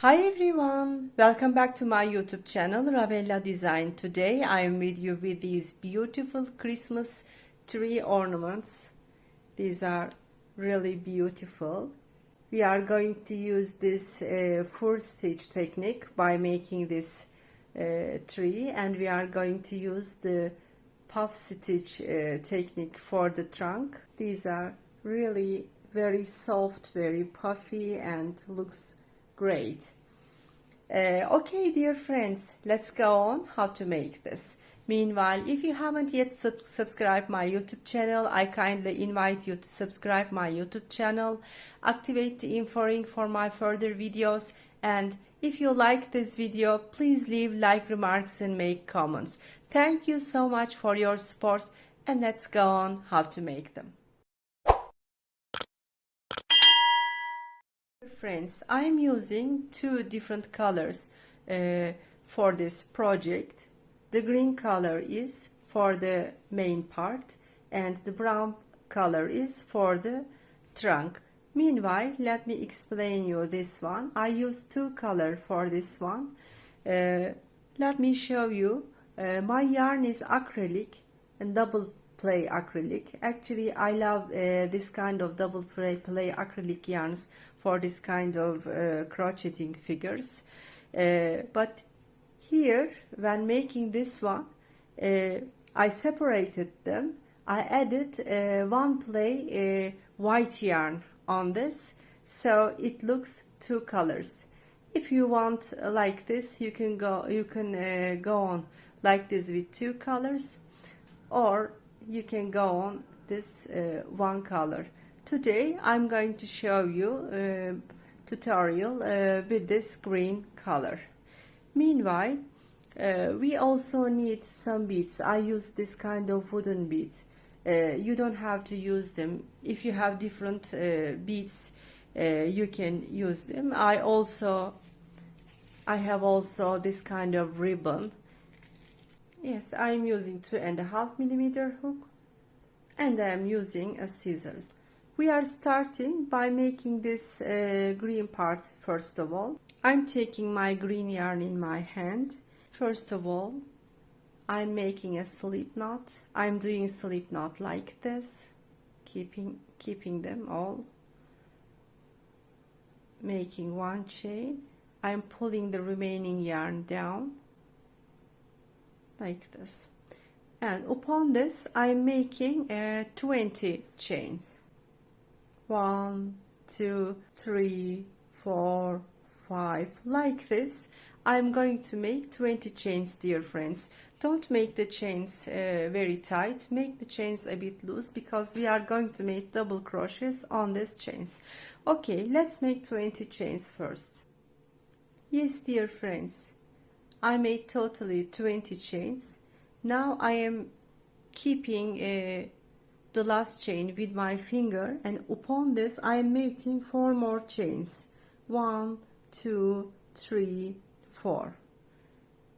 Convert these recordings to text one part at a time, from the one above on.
Hi everyone, welcome back to my YouTube channel Ravella Design. Today I am with you with these beautiful Christmas tree ornaments. These are really beautiful. We are going to use this four stitch technique by making this tree, and we are going to use the puff stitch technique for the trunk. These are really very soft, very puffy, and looks great. Okay, dear friends, let's go on how to make this. Meanwhile, if you haven't yet subscribed my YouTube channel, I kindly invite you to subscribe my YouTube channel, activate the info ring for my further videos, and if you like this video, please leave like remarks and make comments. Thank you so much for your support, and let's go on how to make them. Friends, I'm using two different colors for this project. The green color is for the main part and the brown color is for the trunk. Meanwhile, let me explain you this one. I use two color for this one. Let me show you. My yarn is acrylic and double play acrylic. Actually, I love this kind of double play acrylic yarns for this kind of crocheting figures. But here, when making this one, I separated them. I added one play white yarn on this, so it looks two colors. If you want like this, you can go on like this with two colors, or you can go on this one color. Today I'm going to show you tutorial with this green color. Meanwhile, we also need some beads. I use this kind of wooden beads. You don't have to use them. If you have different beads, you can use them. I have also this kind of ribbon. Yes, I'm using 2.5 millimeter hook, and I'm using a scissors. We are starting by making this green part first of all. I'm taking my green yarn in my hand. First of all, I'm making a slip knot. I'm doing slip knot like this, keeping them all. Making one chain. I'm pulling the remaining yarn down like this. And upon this, I'm making 20 chains. 1, 2, 3, 4, 5, like this. I'm going to make 20 chains, dear friends. Don't make the chains very tight. Make the chains a bit loose, because we are going to make double crochets on these chains. Okay, let's make 20 chains first. Yes, dear friends, I made totally 20 chains. Now I am keeping the last chain with my finger, and upon this I am making 4 more chains. 1, 2, 3, 4.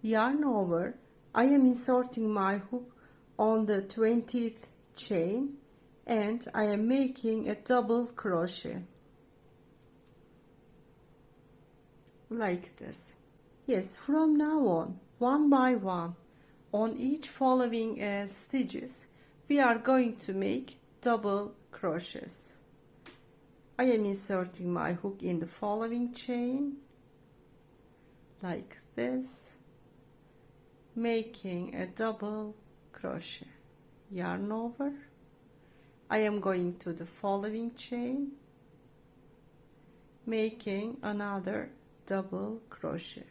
Yarn over. I am inserting my hook on the 20th chain, and I am making a double crochet like this. Yes, from now on, one by one, on each following stitches, we are going to make double crochets. I am inserting my hook in the following chain like this, making a double crochet. Yarn over. I am going to the following chain, making another double crochet.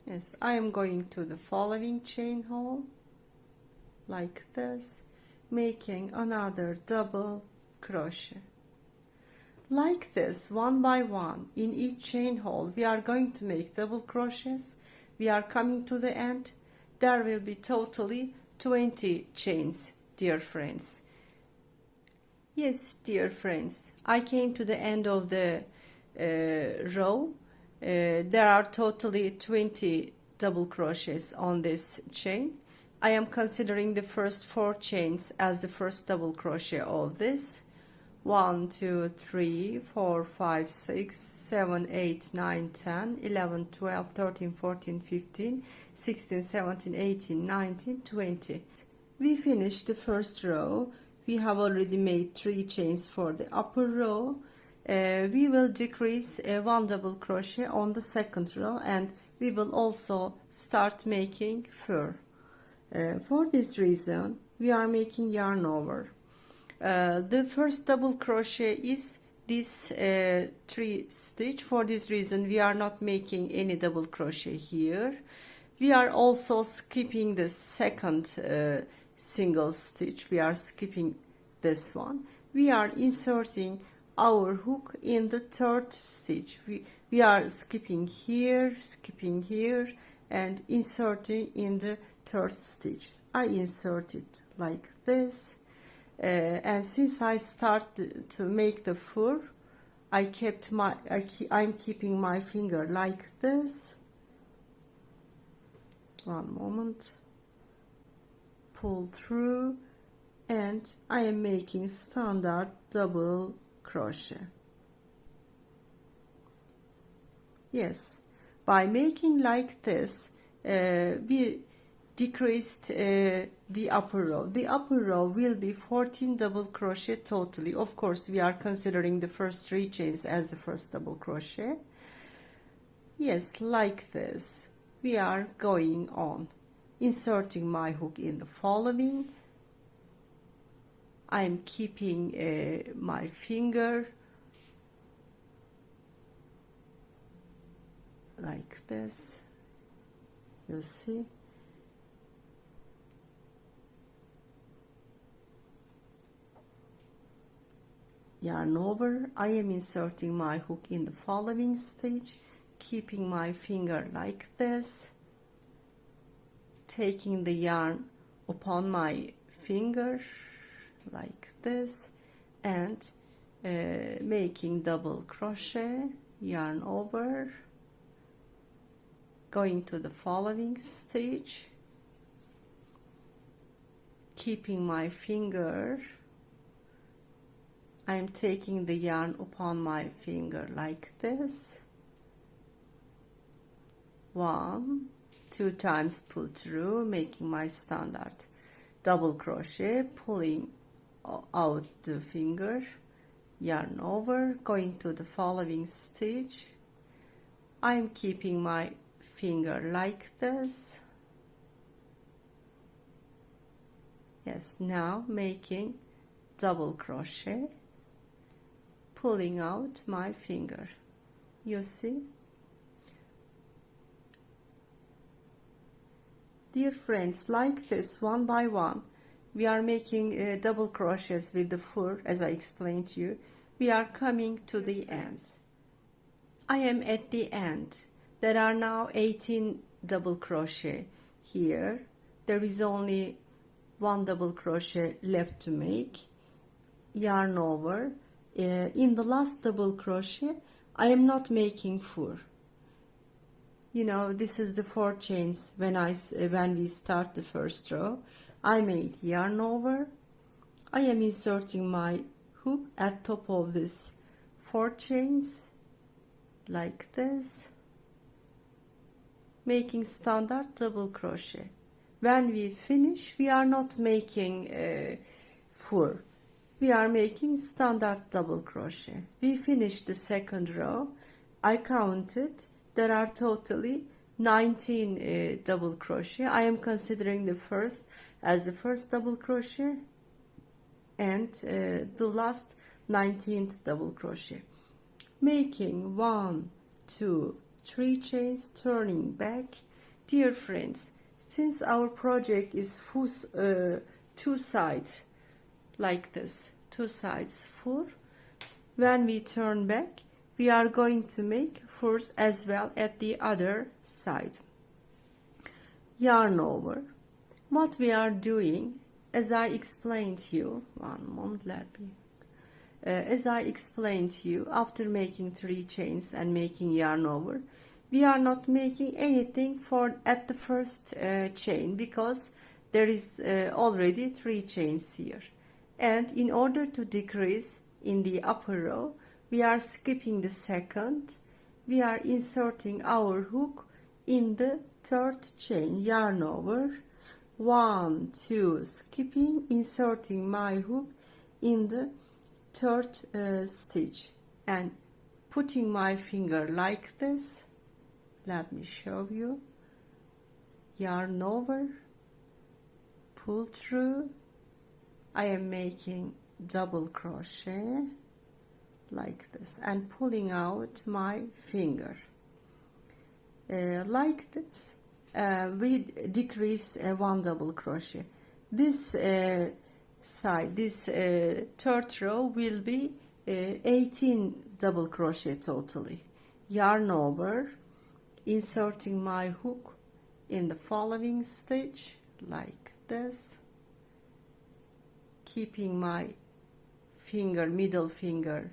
Yes, I am going to the following chain hole like this, making another double crochet. Like this, one by one, in each chain hole, we are going to make double crochets. We are coming to the end. There will be totally 20 chains, dear friends. Yes, dear friends, I came to the end of the row. There are totally 20 double crochets on this chain. I am considering the first 4 chains as the first double crochet of this. 1, 2, 3, 4, 5, 6, 7, 8, 9, 10, 11, 12, 13, 14, 15, 16, 17, 18, 19, 20. We finished the first row. We have already made 3 chains for the upper row. We will decrease 1 double crochet on the second row, and we will also start making fur. For this reason, we are making yarn over. The first double crochet is this 3 stitch. For this reason, we are not making any double crochet here. We are also skipping the second single stitch. We are skipping this one. We are inserting our hook in the 3rd stitch. We are skipping here, and inserting in the 3rd stitch. I insert it like this, and since I started to make the fur, I'm keeping my finger like this. One moment. Pull through, and I am making standard double crochet. Yes, by making like this, we decreased the upper row. The upper row will be 14 double crochet totally. Of course, we are considering the first 3 chains as the first double crochet. Yes, like this. We are going on, inserting my hook in the following. I am keeping my finger like this. You see? Yarn over. I am inserting my hook in the following stitch, keeping my finger like this, taking the yarn upon my finger like this, and making double crochet, yarn over, going to the following stitch, keeping my finger. I'm taking the yarn upon my finger like this. 1, 2 times pull through, making my standard double crochet, pulling out the finger, yarn over, going to the following stitch. I'm keeping my finger like this. Yes, now making double crochet, pulling out my finger. You see? Dear friends, like this, one by one, we are making double crochets with the fur, as I explained to you. We are coming to the end. I am at the end. There are now 18 double crochet here. There is only 1 double crochet left to make. Yarn over. In the last double crochet, I am not making fur. You know, this is the 4 chains when we start the first row. I made yarn over. I am inserting my hook at top of this 4 chains like this, making standard double crochet. When we finish, we are not making fur. We are making standard double crochet. We finished the second row. I counted. There are totally 19 double crochet. I am considering the first as the first double crochet, and the last 19th double crochet. Making 1, 2, 3 chains, turning back. Dear friends, since our project is full, 2 sides like this, 2 sides fur, when we turn back, we are going to make furs as well at the other side. Yarn over. What we are doing, as I explained to you, one moment, let me. As I explained to you, after making 3 chains and making yarn over, we are not making anything at the first chain, because there is already 3 chains here. And in order to decrease in the upper row, we are skipping the second. We are inserting our hook in the 3rd chain, yarn over, 1, 2, skipping, inserting my hook in the 3rd stitch and putting my finger like this. Let me show you. Yarn over, pull through. I am making double crochet like this and pulling out my finger like this. We decrease 1 double crochet. This side, this 3rd row will be 18 double crochet totally. Yarn over, inserting my hook in the following stitch like this, keeping my finger, middle finger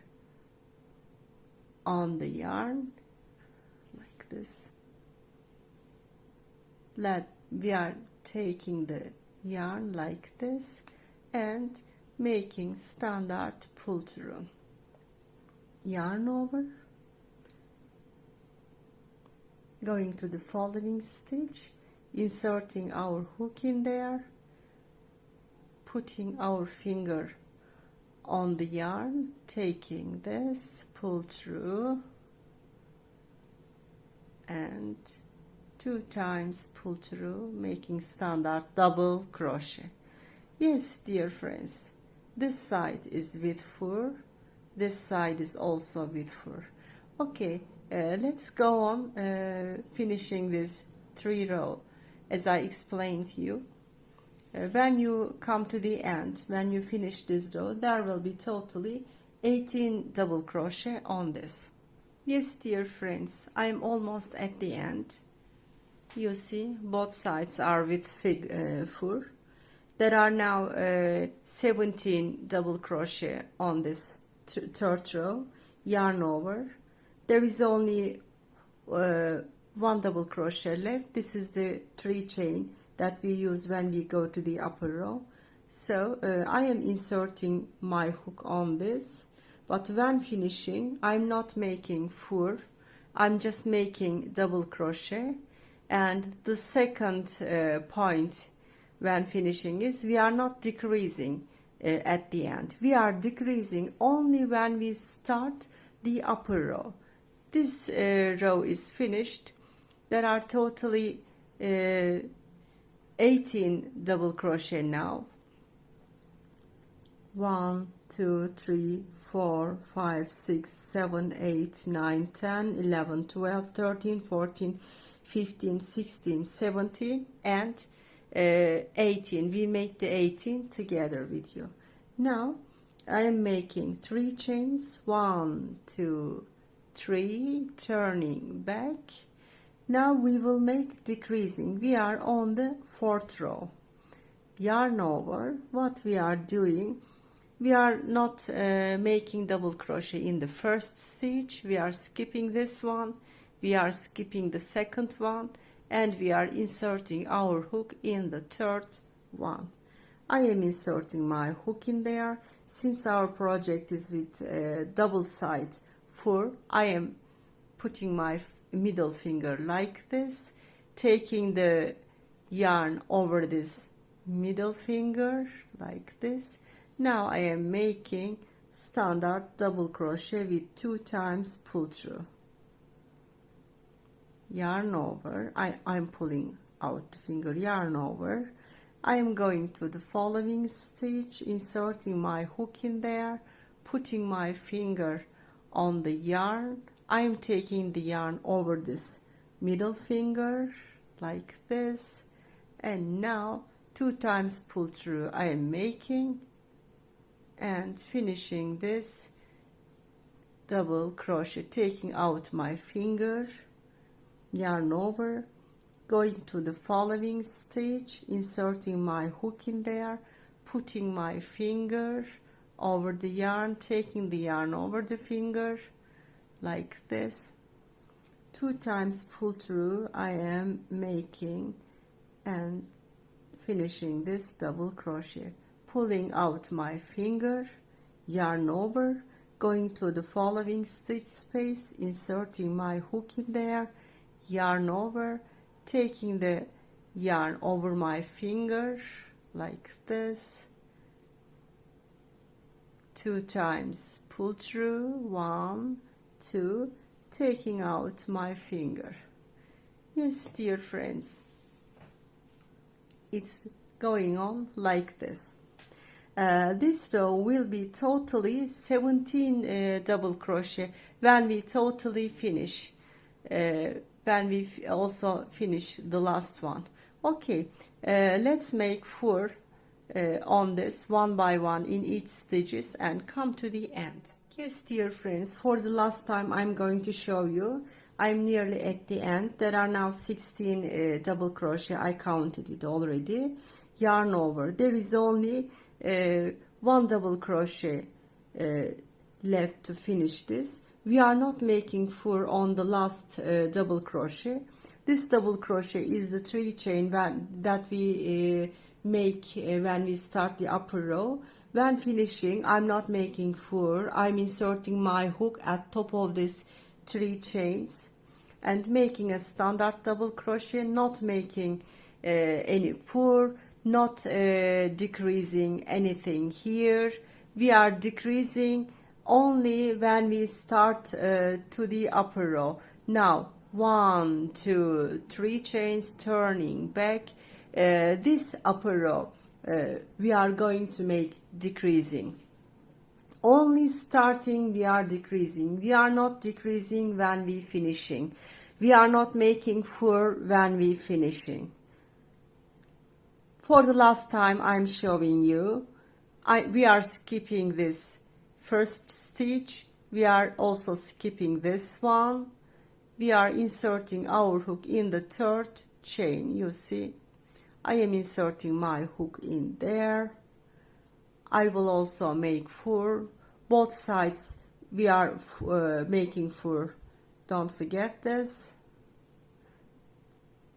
on the yarn like this. We are taking the yarn like this and making standard pull through. Yarn over, going to the following stitch, inserting our hook in there, putting our finger on the yarn, taking this, pull through, and 2 times pull through, making standard double crochet. Yes, dear friends, this side is with fur, this side is also with fur. Okay, let's go on finishing this 3 row as I explained to you. When you come to the end, when you finish this row, there will be totally 18 double crochet on this. Yes, dear friends, I am almost at the end. You see, both sides are with fur. There are now 17 double crochet on this 3rd row. Yarn over. There is only 1 double crochet left. This is the 3 chain that we use when we go to the upper row. So I am inserting my hook on this, but when finishing, I'm not making fur, I'm just making double crochet. And the second point when finishing is we are not decreasing at the end. We are decreasing only when we start the upper row. This row is finished. There are totally 18 double crochet now. 1, 2, 3, 4, 5, 6, 7, 8, 9, 10, 11, 12, 13, 14, 15, 16, 17 and 18. We make the 18 together with you. Now I am making 3 chains, 1, 2, 3, turning back. Now we will make decreasing. We are on the 4th row. Yarn over. What we are doing, we are not making double crochet in the 1st stitch. We are skipping this one, we are skipping the 2nd one, and we are inserting our hook in the 3rd one. I am inserting my hook in there. Since our project is with double side fur, I am putting my middle finger like this, taking the yarn over this middle finger like this. Now I am making standard double crochet with 2 times pull through. Yarn over. I'm pulling out the finger, yarn over. I am going to the following stitch, inserting my hook in there, putting my finger on the yarn. I am taking the yarn over this middle finger like this, and now 2 times pull through I am making and finishing this double crochet, taking out my finger, yarn over, going to the following stitch, inserting my hook in there, putting my finger over the yarn, taking the yarn over the finger like this. 2 times pull through I am making and finishing this double crochet, pulling out my finger, yarn over, going to the following stitch space, inserting my hook in there, yarn over, taking the yarn over my finger like this, 2 times pull through, 1, 2, taking out my finger. Yes, dear friends, it's going on like this. This row will be totally 17 double crochet when we totally finish, when we also finish the last one. Okay, let's make 4 on this one by one in each stitches and come to the end. Yes, dear friends, for the last time I'm going to show you. I'm nearly at the end. There are now 16 double crochet. I counted it already. Yarn over. There is only 1 double crochet left to finish this. We are not making 4 on the last double crochet. This double crochet is the 3 chain that we make when we start the upper row. When finishing, I'm not making 4. I'm inserting my hook at top of this 3 chains and making a standard double crochet, not making any 4, not decreasing anything here. We are decreasing only when we start to the upper row. Now 1, 2, 3 chains, turning back. This upper row we are going to make decreasing. Only starting we are decreasing. We are not decreasing when we finishing. We are not making 4 when we finishing. For the last time I'm showing you, we are skipping this first stitch. We are also skipping this one. We are inserting our hook in the 3rd chain. You see, I am inserting my hook in there. I will also make 4. Both sides we are making 4. Don't forget this.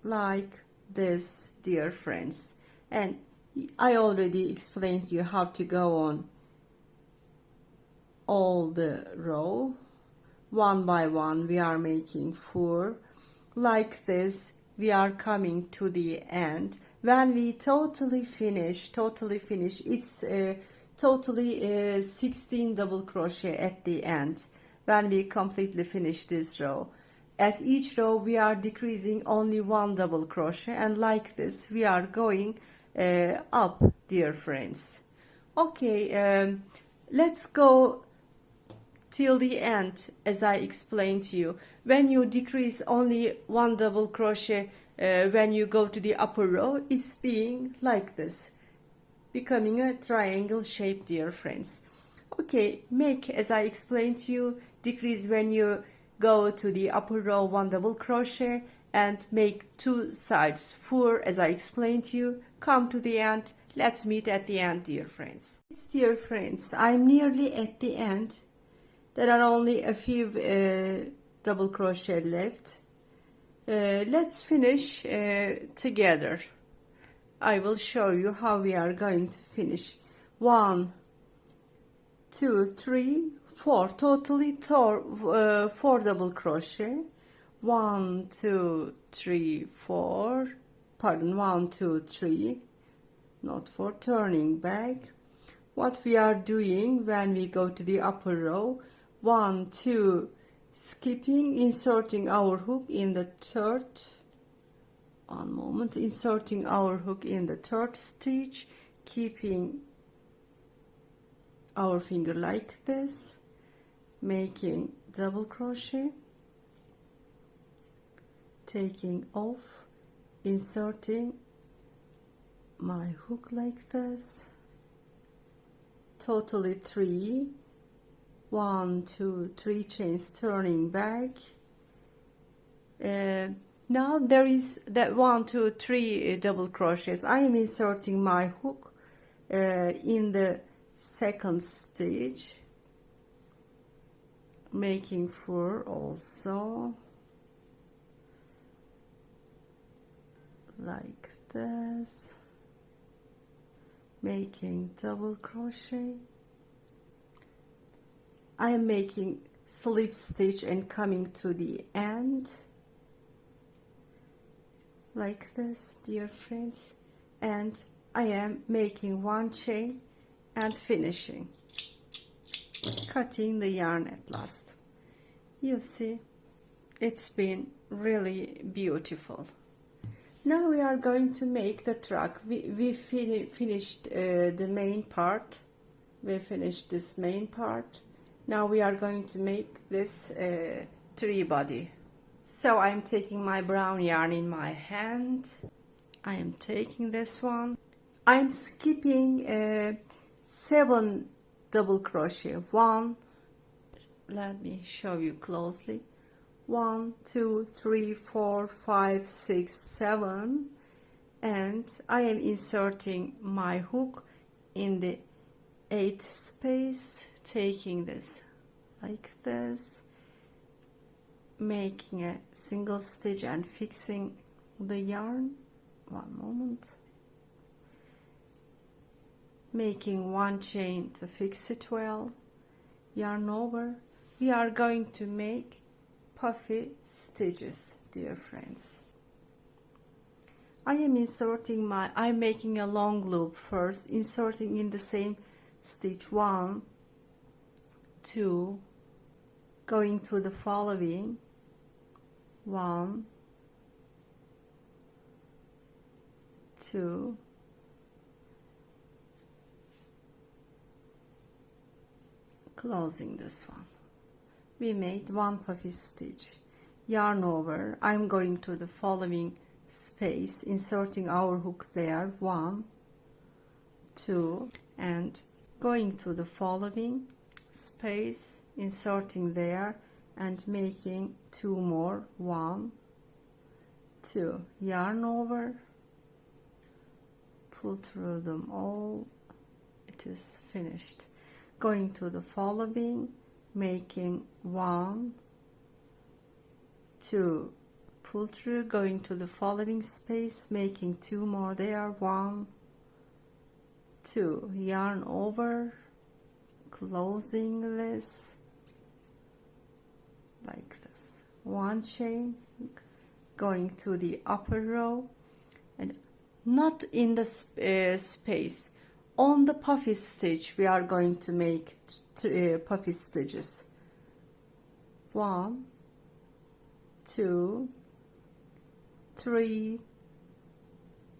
Like this, dear friends. And I already explained to you how to go on all the row. One by one we are making 4. Like this we are coming to the end. When we totally finish, it's totally 16 double crochet at the end when we completely finish this row. At each row we are decreasing only 1 double crochet, and like this we are going up, dear friends. Okay, let's go till the end. As I explained to you, when you decrease only 1 double crochet when you go to the upper row, it's being like this, becoming a triangle shape, dear friends. Okay, make, as I explained to you, decrease when you go to the upper row 1 double crochet and make 2 sides 4, as I explained to you. Come to the end. Let's meet at the end, dear friends. Yes, dear friends, I'm nearly at the end. There are only a few double crochet left. Let's finish together. I will show you how we are going to finish. 1, 2, 3, 4, totally 4 double crochet. 1, 2, 3, 4, pardon, 1, 2, 3, not 4, turning back. What we are doing when we go to the upper row, 1, 2, skipping, inserting our hook in the 3rd, one moment, inserting our hook in the 3rd stitch, keeping our finger like this, making double crochet, taking off, inserting my hook like this, totally 3, 1, 2, 3 chains, turning back. Now there is that 1, 2, 3 double crochets. I am inserting my hook in the 2nd stitch, making 4 also, like this. making double crochet. I am making slip stitch and coming to the end like this, dear friends, and I am making one chain and finishing, cutting the yarn at last. You see, it's been really beautiful. Now we are going to make the truck. We finished the main part. We finished this main part. Now we are going to make this tree body. So I'm taking my brown yarn in my hand. I am taking this one. I'm skipping 7 double crochet. 1, let me show you closely. 1, 2, 3, 4, 5, 6, 7, and I am inserting my hook in the 8th space, taking this like this, making a single stitch and fixing the yarn. One moment. Making one chain to fix it well, yarn over. We are going to make puffy stitches, dear friends. I'm making a long loop first, inserting in the same stitch 1, 2, going to the following 1, 2, closing this one. We made one puffy stitch, yarn over. I'm going to the following space, inserting our hook there, 1, 2, and going to the following space, inserting there and making 2 more, 1, 2, yarn over, pull through them all. It is finished. Going to the following, making 1, 2, pull through, going to the following space, making 2 more there, 1, 2, yarn over, closing this like this, 1 chain, going to the upper row, and not in the space, on the puffy stitch we are going to make puffy stitches. 1, 2, 3,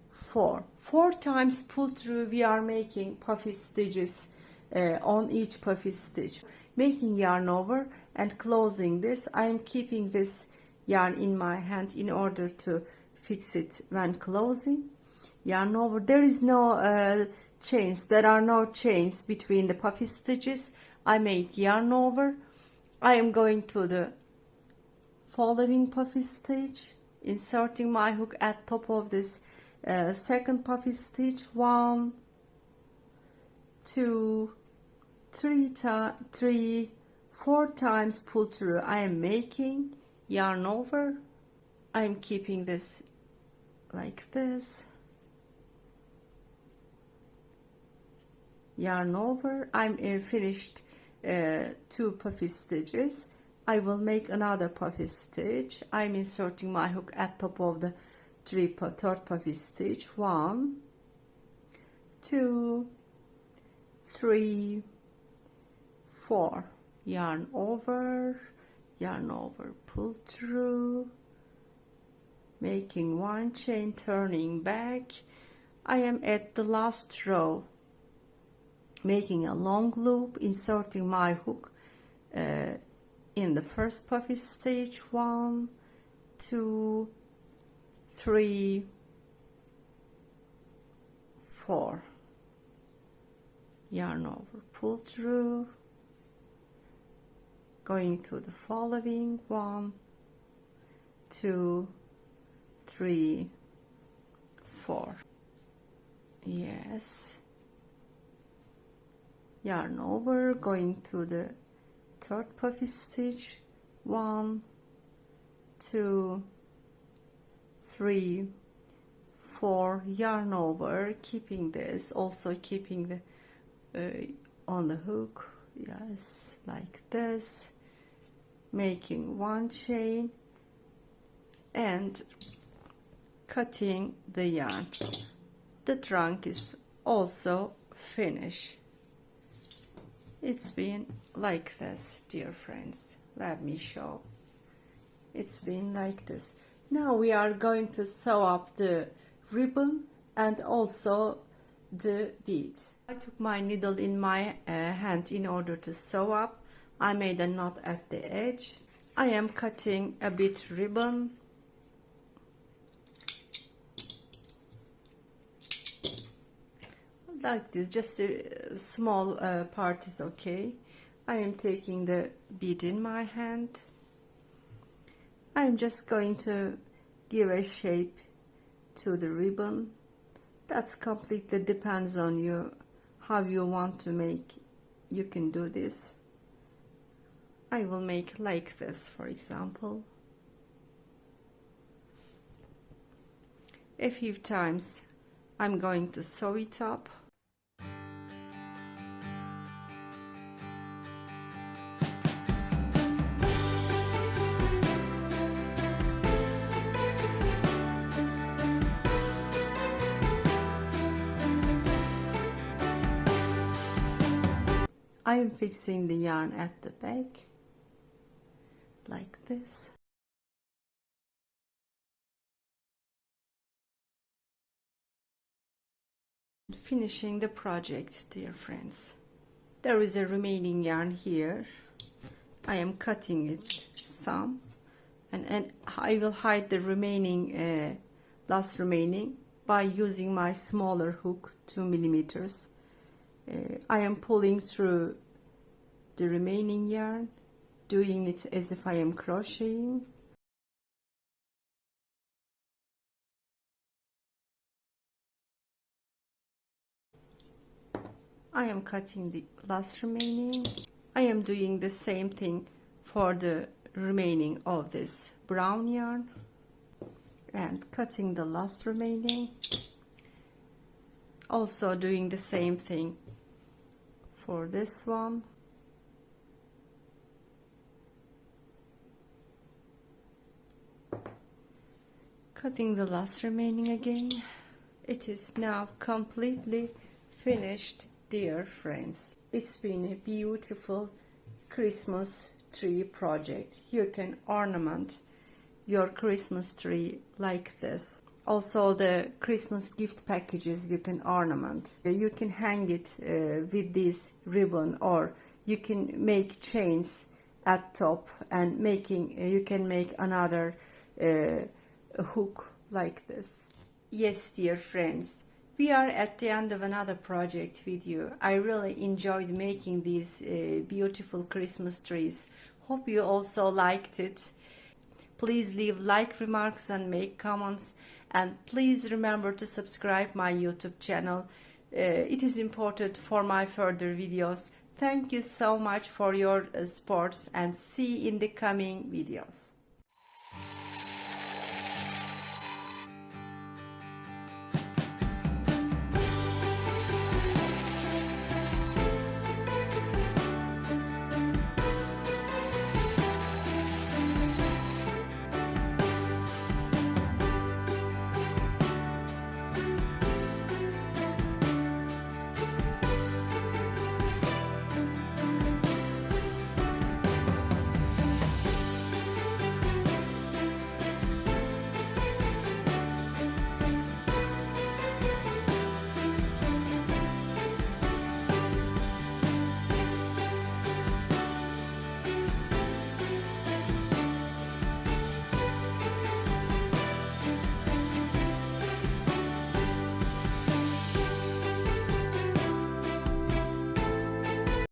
4. 4 times pull through we are making puffy stitches on each puffy stitch, making yarn over and closing this. I am keeping this yarn in my hand in order to fix it when closing. Yarn over. There is no chains. There are no chains between the puffy stitches. I made yarn over. I am going to the following puffy stitch, inserting my hook at top of this second puffy stitch. 1, 2, 3, 4 times pull through. I am making yarn over. I am keeping this like this, yarn over. I'm finished 2 puffy stitches. I will make another puffy stitch. I'm inserting my hook at top of the third puffy stitch. 1, 2, 3, 4, yarn over, pull through, making 1 chain, turning back. I am at the last row, making a long loop, inserting my hook in the first puffy stitch. 1, 2, 3, 4, yarn over, pull through, going to the following. 1, 2, 3, 4. Yes, yarn over, going to the third puffy stitch. 1, 2, 3, 4 yarn over, keeping this, also keeping the on the hook, yes, like this, making 1 chain and cutting the yarn. The trunk is also finished. It's been like this, dear friends. Let me show. It's been like this. Now we are going to sew up the ribbon and also the bead. I took my needle in my hand in order to sew up. I made a knot at the edge. I am cutting a bit ribbon. Like this, just a small part is okay. I am taking the bead in my hand. I am just going to give a shape to the ribbon. That's completely depends on you, how you want to make. You can do this. I will make like this, for example. A few times I'm going to sew it up. I am fixing the yarn at the back like this. Finishing the project, dear friends. There is a remaining yarn here. I am cutting it some and I will hide the remaining last remaining by using my smaller hook, 2 millimeters. I am pulling through the remaining yarn, doing it as if I am crocheting. I am cutting the last remaining. I am doing the same thing for the remaining of this brown yarn and cutting the last remaining. Also doing the same thing for this one. Cutting the last remaining again. It is now completely finished, dear friends. It's been a beautiful Christmas tree project. You can ornament your Christmas tree like this. Also the Christmas gift packages you can ornament. You can hang it with this ribbon, or you can make chains at top and you can make another hook like this. Yes, dear friends, we are at the end of another project video. I really enjoyed making these beautiful Christmas trees. Hope you also liked it. Please leave like remarks and make comments, and please remember to subscribe my YouTube channel. It is important for my further videos. Thank you so much for your support, and see you in the coming videos.